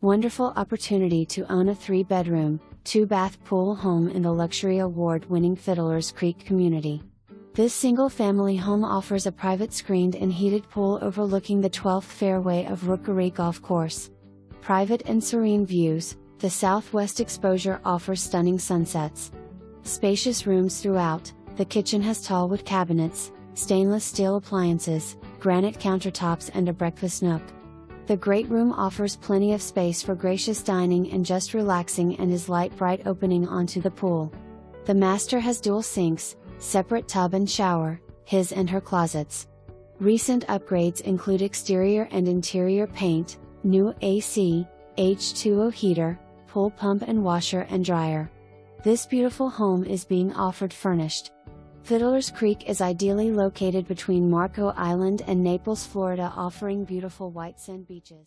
Wonderful opportunity to own a 3-bedroom, 2-bath pool home in the luxury award-winning Fiddlers Creek community. This single-family home offers a private screened and heated pool overlooking the 12th fairway of Rookery Golf Course. Private and serene views, the southwest exposure offers stunning sunsets. Spacious rooms throughout, the kitchen has tall wood cabinets, stainless steel appliances, granite countertops and a breakfast nook. The great room offers plenty of space for gracious dining and just relaxing and is light bright opening onto the pool. The master has dual sinks, separate tub and shower, his and her closets. Recent upgrades include exterior and interior paint, new AC, H2O heater, pool pump and washer and dryer. This beautiful home is being offered furnished. Fiddlers Creek is ideally located between Marco Island and Naples, Florida, offering beautiful white sand beaches.